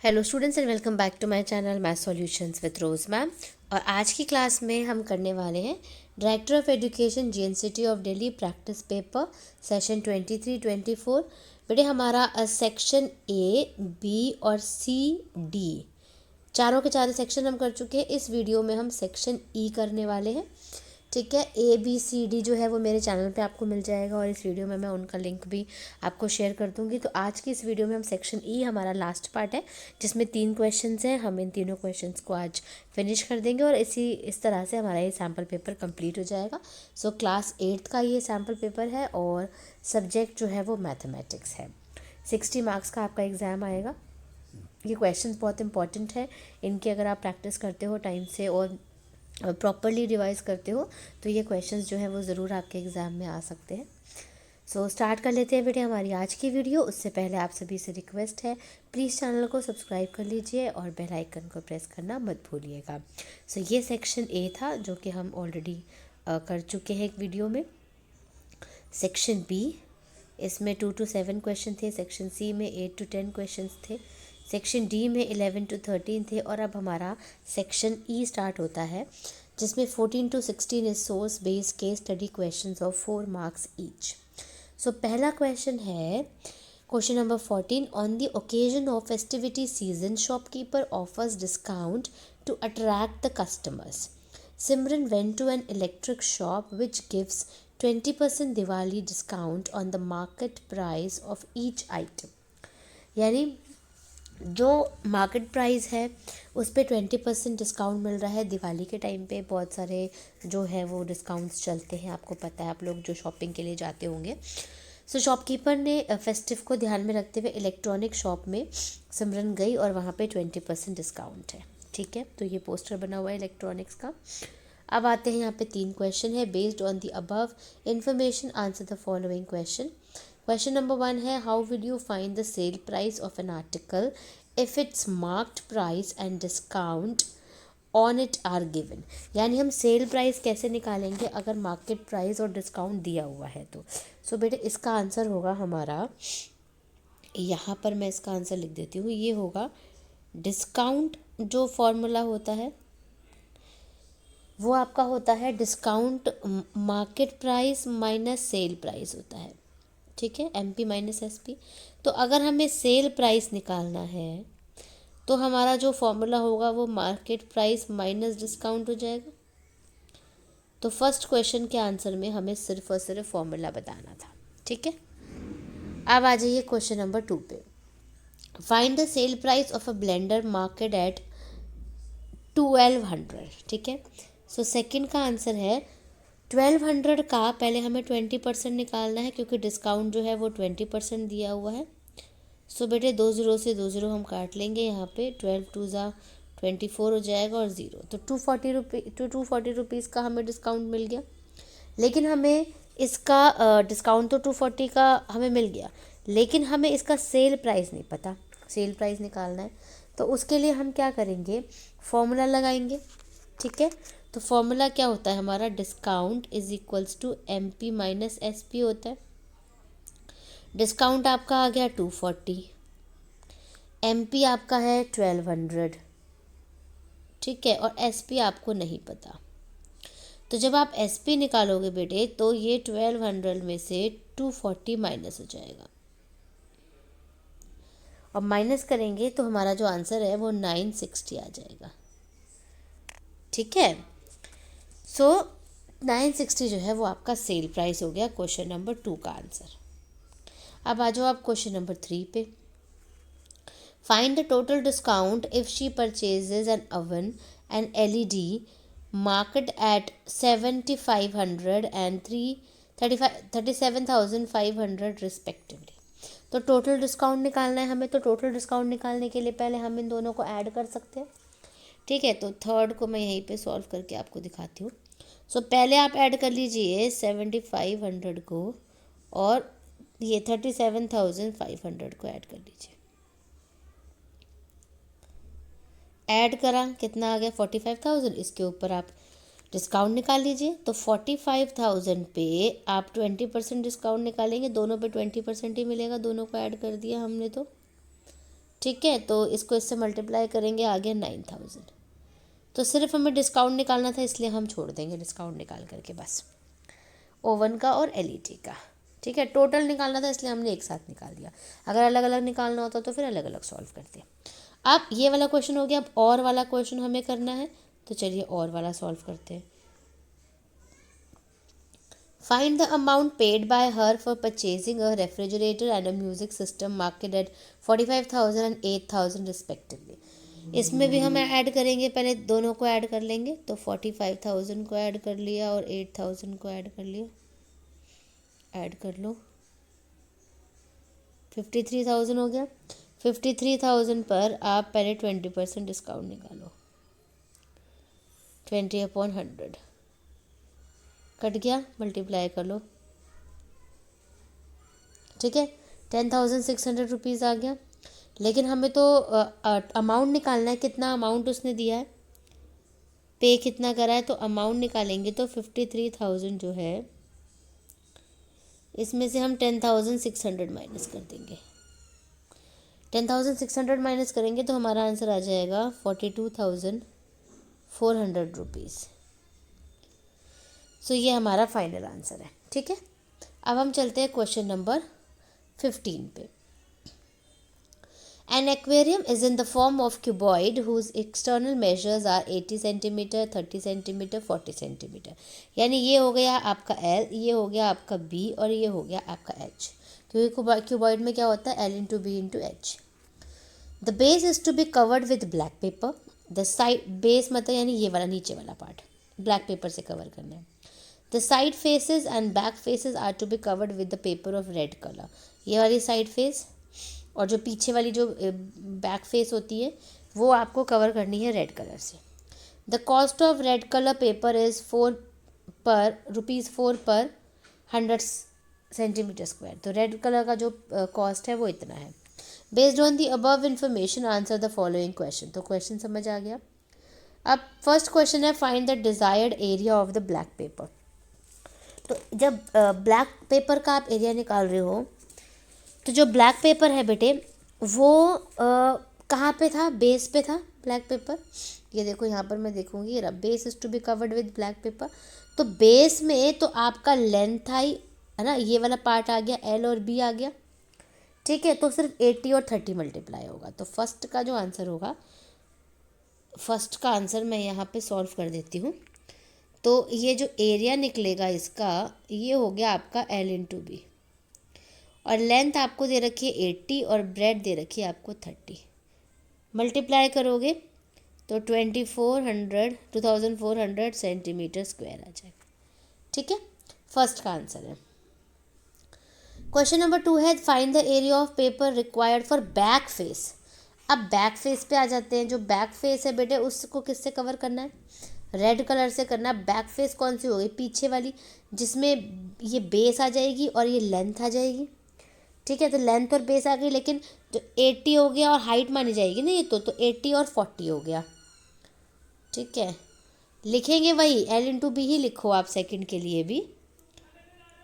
Hello students and welcome back to my channel math solutions with Rose ma'am. और आज की class में हम करने वाले हैं director of education GNCT of Delhi practice paper session 23-24। बेटे हमारा सेक्शन ए बी और सी डी चारों के चारों सेक्शन हम कर चुके हैं। इस वीडियो में हम सेक्शन ई करने वाले हैं। ठीक है, ए बी सी डी जो है वो मेरे चैनल पे आपको मिल जाएगा और इस वीडियो में मैं उनका लिंक भी आपको शेयर कर दूंगी। तो आज की इस वीडियो में हम सेक्शन ई हमारा लास्ट पार्ट है जिसमें 3 क्वेश्चंस हैं। हम इन तीनों क्वेश्चंस को आज फिनिश कर देंगे और इस तरह से हमारा ये सैम्पल पेपर कंप्लीट हो जाएगा। सो क्लास 8th का ये सैम्पल पेपर है और सब्जेक्ट जो है वो मैथमेटिक्स है। 60 मार्क्स का आपका एग्ज़ाम आएगा। ये क्वेश्चंस बहुत इंपॉर्टेंट है। इनकी अगर आप प्रैक्टिस करते हो टाइम से और प्रॉपरली रिवाइज करते हो तो ये क्वेश्चंस जो है वो ज़रूर आपके एग्ज़ाम में आ सकते हैं। सो स्टार्ट कर लेते हैं बेटे हमारी आज की वीडियो। उससे पहले आप सभी से रिक्वेस्ट है, प्लीज़ चैनल को सब्सक्राइब कर लीजिए और बेल आइकन को प्रेस करना मत भूलिएगा। सो ये सेक्शन ए था जो कि हम ऑलरेडी कर चुके हैं एक वीडियो में। सेक्शन बी, इसमें 2 to 7 क्वेश्चन थे। सेक्शन सी में 8 to 10 क्वेश्चन थे। सेक्शन डी में 11 to 13 थे और अब हमारा सेक्शन ई स्टार्ट होता है जिसमें 14 to 16 is source based case study questions of 4 marks each. So पहला क्वेश्चन है question number 14। On the occasion of festivity season shopkeeper offers discount to attract the customers. Simran went to an electric shop which gives 20% Diwali discount on the market price of each item। यानी जो market price है उस पे 20% discount मिल रहा है। दिवाली के time पे बहुत सारे जो है वो डिस्काउंट्स चलते हैं, आपको पता है, आप लोग जो शॉपिंग के लिए जाते होंगे। सो शॉपकीपर ने फेस्टिव को ध्यान में रखते हुए इलेक्ट्रॉनिक शॉप में सिमरन गई और वहाँ पे 20% डिस्काउंट है। ठीक है, तो ये पोस्टर बना हुआ है इलेक्ट्रॉनिक्स का। अब आते हैं, यहाँ पे 3 क्वेश्चन है। Based on the above information answer the following question. Question number 1 है, how will you find the sale price of an article if its marked price and discount on it are given. यानी हम sale price कैसे निकालेंगे अगर market price और discount दिया हुआ है तो। सो बेटे इसका आंसर होगा हमारा, यहाँ पर मैं इसका आंसर लिख देती हूँ, ये होगा डिस्काउंट। जो फॉर्मूला होता है वो आपका होता है discount market price minus sale price होता है। ठीक है, एमपी माइनस एसपी। तो अगर हमें सेल प्राइस निकालना है तो हमारा जो फॉर्मूला होगा वो मार्केट प्राइस माइनस डिस्काउंट हो जाएगा। तो फर्स्ट क्वेश्चन के आंसर में हमें सिर्फ और सिर्फ फॉर्मूला बताना था। ठीक है, अब आ जाइए क्वेश्चन नंबर 2 पे। Find the sale price of a blender market at 1200। ठीक है, सो सेकंड का आंसर है 1200 का पहले हमें 20% निकालना है क्योंकि डिस्काउंट जो है वो 20% दिया हुआ है। सो बेटे 2 0 से 2 0 हम काट लेंगे। यहाँ पे 12 2 ज़ा 24 हो जाएगा और 0, तो 240 रुपीज़ का हमें डिस्काउंट मिल गया। लेकिन हमें इसका डिस्काउंट तो 240 का हमें मिल गया, लेकिन हमें इसका सेल प्राइस नहीं पता। सेल प्राइस निकालना है तो उसके लिए हम क्या करेंगे, फॉर्मूला लगाएंगे। ठीक है, तो फॉर्मूला क्या होता है हमारा, discount is equals to M P minus S P होता है। डिस्काउंट आपका आ गया 240, एम पी आपका है 1200। ठीक है, और एस पी आपको नहीं पता। तो जब आप एस पी निकालोगे बेटे तो ये 1200 में से 240 माइनस हो जाएगा और माइनस करेंगे तो हमारा जो आंसर है वो 960 आ जाएगा। ठीक है, सो 960 जो है वो आपका सेल प्राइस हो गया क्वेश्चन नंबर 2 का आंसर। अब आ जाओ आप क्वेश्चन नंबर 3 पे। Find the total discount if she purchases an oven and LED marked at 7500 and 37,500 respectively. तो टोटल डिस्काउंट निकालना है हमें। तो टोटल डिस्काउंट निकालने के लिए पहले हम इन दोनों को ऐड कर सकते हैं। ठीक है, तो थर्ड को मैं यहीं पे सॉल्व करके आपको दिखाती हूँ। सो पहले आप ऐड कर लीजिए 7500 को और ये 37,500 को ऐड कर लीजिए। ऐड करा, कितना आ गया 45,000। इसके ऊपर आप डिस्काउंट निकाल लीजिए। तो 45,000 पे आप 20% डिस्काउंट निकालेंगे, दोनों पे 20% ही मिलेगा, दोनों को ऐड कर दिया हमने। तो ठीक है, तो इसको इससे मल्टीप्लाई करेंगे, आ गया 9000। तो सिर्फ हमें डिस्काउंट निकालना था, इसलिए हम छोड़ देंगे डिस्काउंट निकाल करके बस, ओवन का और एलईडी का। ठीक है, टोटल निकालना था इसलिए हमने एक साथ निकाल दिया। अगर अलग अलग निकालना होता तो फिर अलग अलग सॉल्व करते। अब ये वाला क्वेश्चन हो गया, अब और वाला क्वेश्चन हमें करना है, तो चलिए और वाला सॉल्व करते हैं। Find the amount paid by her for purchasing a refrigerator and a music system market at 45,000 and 8,000 respectively. इसमें भी हम ऐड करेंगे, पहले दोनों को ऐड कर लेंगे। तो 45,000 को ऐड कर लिया और 8,000 को ऐड कर लिया, ऐड कर लो, 53,000 हो गया। 53,000 पर आप पहले 20% डिस्काउंट निकालो, 20/100 कट गया, मल्टीप्लाई कर लो। ठीक है, 10,600 रुपीज़ आ गया। लेकिन हमें तो अमाउंट निकालना है, कितना अमाउंट उसने दिया है, पे कितना करा है, तो अमाउंट निकालेंगे। तो 53,000 जो है, इसमें से हम 10,600 माइनस कर देंगे। 10,600 माइनस करेंगे तो हमारा आंसर आ जाएगा 42,400 रुपीज़। सो ये हमारा फाइनल आंसर है। ठीक है, अब हम चलते हैं क्वेश्चन नंबर 15 पे। An aquarium is in the form of cuboid whose external measures are 80 centimetre, 30 centimetre, 40 centimetre. यानी ये हो गया आपका L, ये हो गया आपका B और ये हो गया आपका H। क्योंकि क्यूबॉइड में क्या होता है, L into B into H. The base is to be covered with black paper. The side, base मतलब यानी ये वाला नीचे वाला पार्ट ब्लैक पेपर से कवर करना है। The side faces and back faces are to be covered with the paper of red colour. ये वाली साइड फेस और जो पीछे वाली जो बैक फेस होती है वो आपको कवर करनी है रेड कलर से। The cost of red colour paper is ₹4 पर 100 सेंटीमीटर स्क्वायर। तो रेड कलर का जो कॉस्ट है वो इतना है। Based on the above information answer the following question. तो क्वेश्चन समझ आ गया। अब फर्स्ट क्वेश्चन है, find the desired area of the black paper. तो जब ब्लैक पेपर का आप एरिया निकाल रहे हो, तो जो ब्लैक पेपर है बेटे वो कहाँ पे था, बेस पे था ब्लैक पेपर। ये देखो यहाँ पर मैं देखूँगी, base is to be covered with black paper. तो बेस में तो आपका लेंथ आई है ना, ये वाला पार्ट आ गया, L और B आ गया। ठीक है, तो सिर्फ 80 और 30 मल्टीप्लाई होगा। तो फर्स्ट का जो आंसर होगा, फर्स्ट का आंसर मैं यहाँ पे सॉल्व कर देती हूँ। तो ये जो एरिया निकलेगा इसका, ये हो गया आपका L इंटू बी, और लेंथ आपको दे रखी है 80 और ब्रेड दे रखी है आपको 30। मल्टीप्लाई करोगे तो 2400 सेंटीमीटर स्क्वायर आ जाएगा। ठीक है, फर्स्ट का आंसर है। क्वेश्चन नंबर 2 है, find the area of paper required for back face. अब बैक फेस पे आ जाते हैं। जो बैक फेस है बेटे उसको किससे कवर करना है, रेड कलर से करना। बैक फेस कौन सी होगी, पीछे वाली, जिसमें ये बेस आ जाएगी और ये लेंथ आ जाएगी। ठीक है, तो लेंथ और बेस आ गई, लेकिन जो 80 हो गया और हाइट मानी जाएगी ना ये तो 80 और 40 हो गया। ठीक है, लिखेंगे वही L इंटू बी ही लिखो आप सेकंड के लिए भी।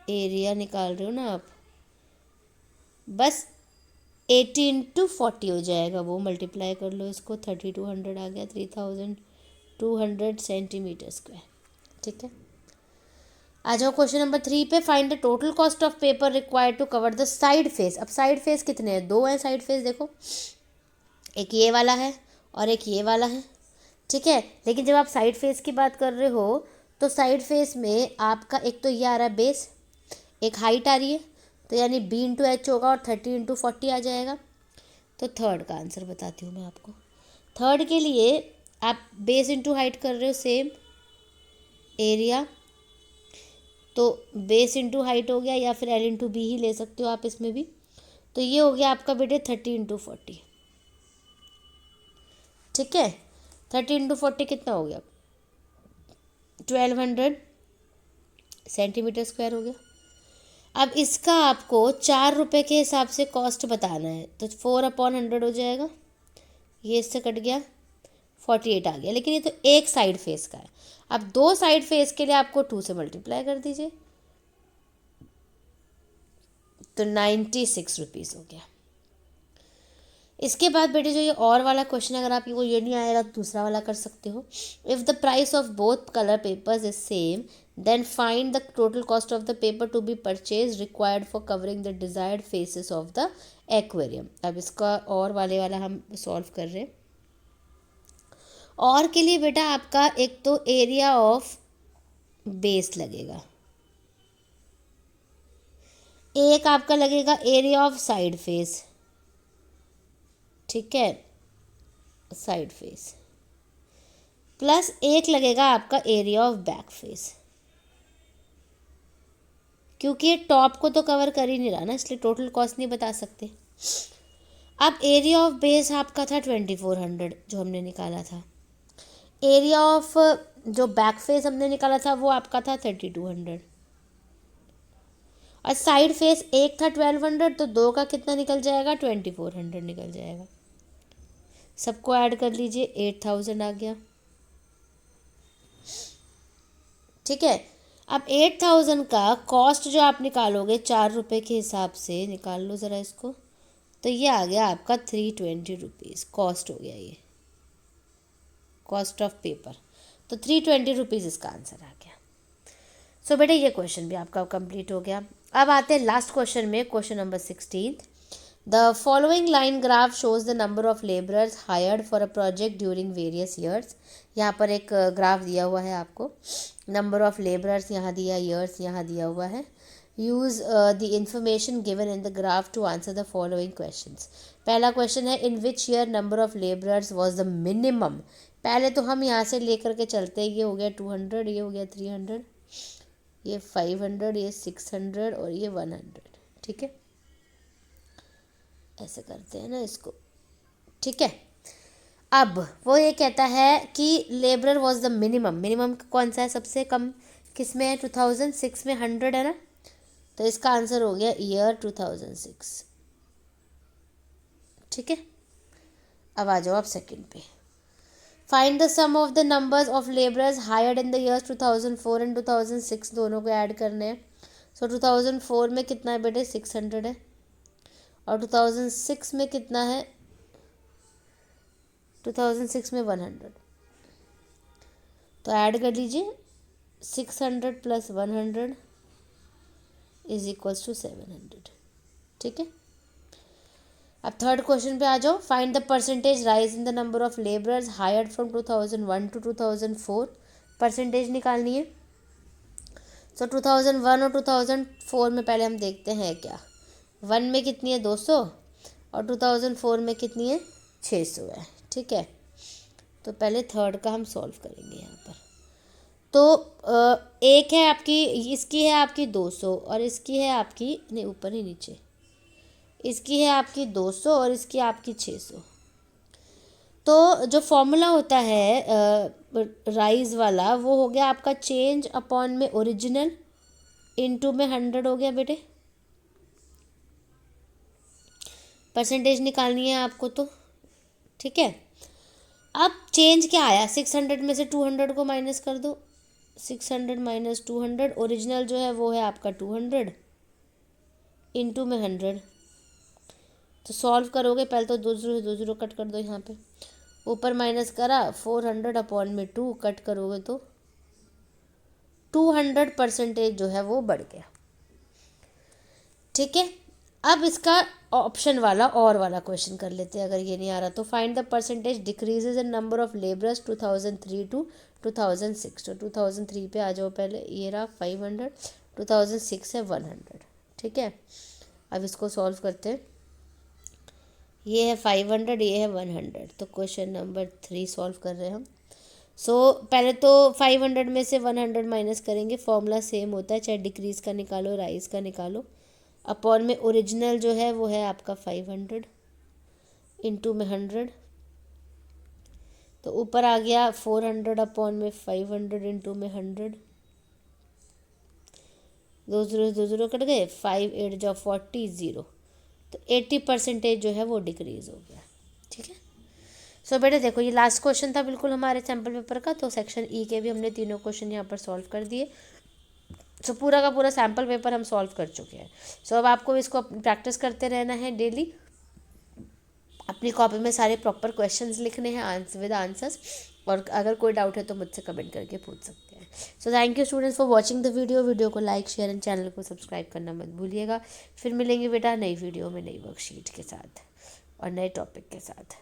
एरिया निकाल रहे हो ना आप, बस 80 इंटू 40 हो जाएगा, वो मल्टीप्लाई कर लो इसको, 3200 आ गया, 3200 सेंटीमीटर स्क्वायर। ठीक है, आ जाओ क्वेश्चन नंबर 3 पे। Find the total cost of paper required to cover the side face. अब साइड फेस कितने हैं, 2 हैं साइड फेस, देखो एक ये वाला है और एक ये वाला है। ठीक है, लेकिन जब आप साइड फेस की बात कर रहे हो तो साइड फेस में आपका एक तो ये आ रहा है बेस, एक हाइट आ रही है, तो यानी B इंटू एच होगा और 30 इंटू 40 आ जाएगा। तो थर्ड का आंसर बताती हूँ मैं आपको। थर्ड के लिए आप बेस इंटू हाइट कर रहे हो, सेम एरिया, तो बेस इंटू हाइट हो गया, या फिर L इंटू बी ही ले सकते हो आप इसमें भी। तो ये हो गया आपका बेटे 30 इंटू 40। ठीक है, 30 इंटू 40 कितना हो गया, 1200 सेंटीमीटर स्क्वायर हो गया। अब इसका आपको 4 रुपये के हिसाब से कॉस्ट बताना है, तो 4/100 हो जाएगा, ये इससे कट गया, 48 आ गया। लेकिन ये तो एक साइड फेस का है। अब 2 साइड फेस के लिए आपको 2 से मल्टीप्लाई कर दीजिए, तो 96 रुपीज़ हो गया। इसके बाद बेटे जो ये और वाला क्वेश्चन, अगर आपको ये नहीं आएगा तो दूसरा वाला कर सकते हो। If the price of both colour papers is same then find the total cost of the paper to be purchase required for covering the desired faces of the aquarium. अब इसका और वाले वाला हम सॉल्व कर रहे हैं। और के लिए बेटा आपका एक तो एरिया ऑफ बेस लगेगा, एक आपका लगेगा एरिया ऑफ साइड फेस, ठीक है, साइड फेस, प्लस एक लगेगा आपका एरिया ऑफ बैक फेस। क्योंकि ये टॉप को तो कवर कर ही नहीं रहा ना, इसलिए टोटल कॉस्ट नहीं बता सकते। अब एरिया ऑफ बेस आपका था 2400 जो हमने निकाला था, एरिया ऑफ जो बैक फेस हमने निकाला था वो आपका था 3200, और साइड फेस एक था 1200, तो दो का कितना निकल जाएगा 2400 निकल जाएगा। सबको ऐड कर लीजिए, 8000 आ गया, ठीक है। अब 8000 का कॉस्ट जो आप निकालोगे 4 रुपये के हिसाब से, निकाल लो ज़रा इसको, तो ये आ गया आपका 320 रुपीज़ कॉस्ट हो गया, ये कॉस्ट ऑफ पेपर, तो 320 रुपीज़ इसका आंसर आ गया। सो बेटा ये क्वेश्चन भी आपका कंप्लीट हो गया। अब आते हैं लास्ट क्वेश्चन में, question number 16। The following line graph shows the number of labourers hired for a project during various years. यहाँ पर एक ग्राफ दिया हुआ है आपको, नंबर ऑफ लेबरर्स यहाँ दिया, ईयर्स यहाँ दिया हुआ है। Use the information given in the graph to answer the following questions. पहला क्वेश्चन है, in which year number of labourers was the minimum. पहले तो हम यहाँ से लेकर के चलते हैं, ये हो गया 200, ये हो गया 300, ये 500, ये 600 और ये 100, ठीक है, ऐसे करते हैं ना इसको, ठीक है। अब वो ये कहता है कि labourer was the minimum, minimum कौन सा है, सबसे कम किस में है, 2006 में 100 है ना, तो इसका आंसर हो गया ईयर 2006, ठीक है। अब आ जाओ आप सेकंड पे, find the sum of the numbers of labourers hired in the years 2004 and 2006, दोनों को ऐड करने हैं। सो 2004 में कितना है बेटे, 600 है, और 2006 में कितना है, 2006 में 100, तो ऐड कर लीजिए, 600 प्लस 100 इज इक्वल्स टू 700, ठीक है। अब थर्ड क्वेश्चन पे आ जाओ, find the percentage rise in the number of labourers hired from 2001 to 2004, percentage निकालनी है। सो 2001 और 2004 में पहले हम देखते हैं क्या, 1 में कितनी है 200 और 2004 में कितनी है 600 है, ठीक है। तो पहले थर्ड का हम सॉल्व करेंगे यहाँ पर। तो एक है आपकी, इसकी है आपकी 200 और इसकी है आपकी, नहीं ऊपर ही नीचे, इसकी है आपकी 200 और इसकी आपकी 600। तो जो फॉर्मूला होता है राइज वाला, वो हो गया आपका चेंज अपॉन में ओरिजिनल इनटू में 100 हो गया बेटे। परसेंटेज निकालनी है आपको तो, ठीक है। अब चेंज क्या आया, 600 में से 200 को माइनस कर दो, 600 माइनस 200, ओरिजिनल जो है वो है आपका 200 इनटू में 100। तो सॉल्व करोगे, पहले तो 2 कट कर दो, यहाँ पे ऊपर माइनस करा, 400 अपॉन में 2 कट करोगे तो 200 परसेंटेज जो है वो बढ़ गया, ठीक है। अब इसका ऑप्शन वाला और वाला क्वेश्चन कर लेते हैं, अगर ये नहीं आ रहा तो, find the percentage decreases in number of labourers 2003 to 2006। तो 2003 पे आ जाओ पहले, ये रहा 500, 2006 है 100, ठीक है। अब इसको सॉल्व करते हैं, ये है 500, ये है 100, तो क्वेश्चन नंबर 3 सॉल्व कर रहे हैं हम। सो पहले तो 500 में से 100 माइनस करेंगे, फॉर्मूला सेम होता है, चाहे डिक्रीज का निकालो राइज का निकालो, अपॉन में ओरिजिनल जो है वो है आपका 500 इनटू में 100, तो ऊपर आ गया 400 अपॉन में 500 इनटू में 100, 2 0 कट गए, 5 8 जा 40 0, तो 80 परसेंटेज जो है वो डिक्रीज हो गया, ठीक है। सो बेटे देखो, ये लास्ट क्वेश्चन था बिल्कुल हमारे सैम्पल पेपर का, तो सेक्शन ई के भी हमने तीनों क्वेश्चन यहाँ पर सॉल्व कर दिए। सो पूरा का पूरा सैम्पल पेपर हम सॉल्व कर चुके हैं। सो अब आपको इसको प्रैक्टिस करते रहना है डेली, अपनी कॉपी में सारे प्रॉपर क्वेश्चंस लिखने हैं आंसर विद आंसर्स, और अगर कोई डाउट है तो मुझसे कमेंट करके पूछ सकते हैं। So thank you students for watching the video को लाइक शेयर एंड चैनल को सब्सक्राइब करना मत भूलिएगा। फिर मिलेंगे बेटा नई वीडियो में नई वर्कशीट के साथ और नए टॉपिक के साथ।